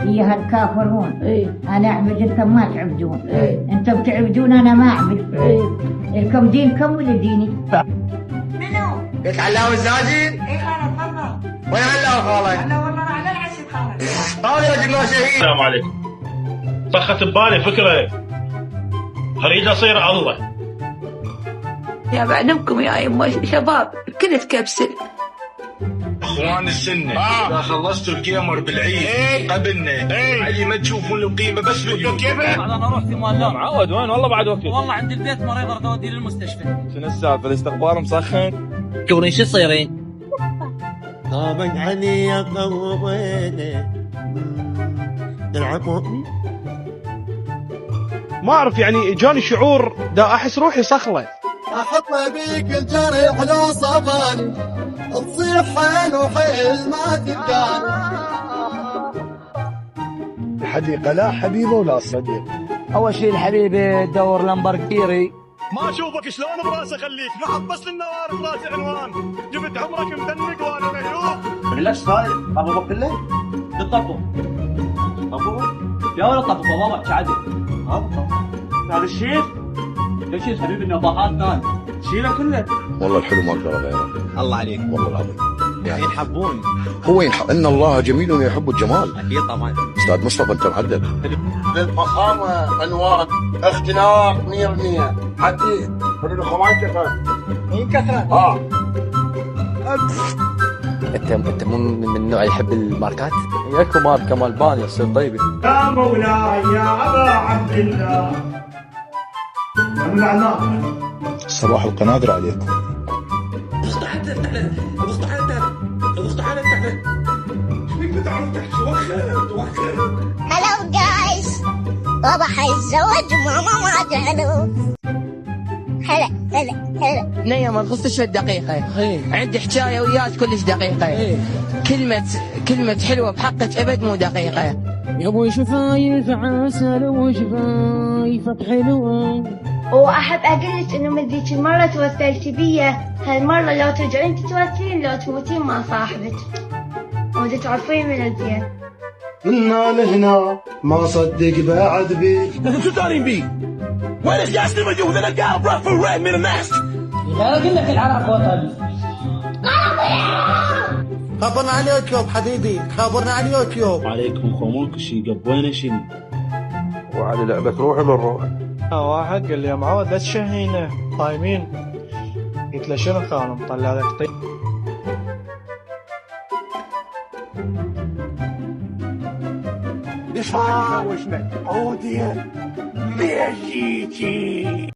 هي هالكافرون. أنا أعبد أنتم ما تعبدون. أنتم تعبدون أنا ما أعبد. لكم دينكم ولا ديني؟ منو؟ بيت علاوي الزاجل؟ اي خالد والله. وين علاوي خالد؟ انا والله على العشب خالد. هذا رجل الله شهيد. السلام عليكم. طخت ببالي فكرة اريد اصير الله. يا بعلمكم يا يما شباب الكل تكبسل. اخوان السنة اذا خلصتوا الجيمر بالعيد قبلنا علي ما تشوفون له قيمة بس باليوم. كيف؟ انا اروح ثمان معود وين والله بعد وقت. والله عند البيت مريض اريد اوديه للمستشفى. شنو السالفة الاستخبار مسخن؟ كورين شو تصيرين؟ طابق عني يا قويني تلعبوا. ما أعرف يعني جاني شعور دا أحس روحي صخلة. أحط بيك الجرح لو صباني تصيح حيل وحيل ما تلقاني. الحديقة لا حبيبه ولا صديق. اول شيء الحبيب دور لامبرجيري. ما اشوفك شلون براسي خليك نحط بس للنوار براسي عنوان. جبت عمرك مدنق وانا مهيوب. بالله صاير ابو بكر له بالطبو طبو يا ولا طبو بابا شعدي هذا الشيخ ليش حبيب النباحات كان شيله كله. والله الحلو ما اقدر غيره. الله عليك والله العظيم يعني يحبون. هو ان الله جميل يحب الجمال. اكيد طبعا. استاذ مصطفى انت محدد. للفخامه عنوان اختلاق 100% حديث كلكم ما كثر. انت مو من النوع اللي يحب الماركات؟ ياكو ماركه مال باني يصير طيبي. يا مولاي يا ابا عبد الله صباح القنادر عليكم. هلو جايز. بابا حيتزوج وماما ما جعلوا. هلا نية ما تخصش في الدقيقة. عندي حكاية وياك كلش دقيقة. كلمة حلوة بحقك أبد مو دقيقة. يا ابوي شفايف عسل وشفايفك حلوة. وأحب أقولك إنه من ذيك المرة توسلتي بيه، هالمرة لو ترجعين تتوسلين لو تموتين مع صاحبك وإذا تعرفين من الزين. منا لهنا ما صدق بعد بي. شو دارين بي؟ وين الجاس اللي بدو ذا القاع برافو ريد من الناس؟ لا اقول لك العرب وطني. خبرنا على اليوتيوب حبيبي، خبرنا على اليوتيوب. عليكم خومونك شي قبونا شنو؟ وعلى لعبة روحي بالروح. واحد قال لي يا معود لا تشهينا طايمين. قلت له شنو خالم طلع لك طيب. ليش ما حد يزوجنا؟ عودي ليش جيتي؟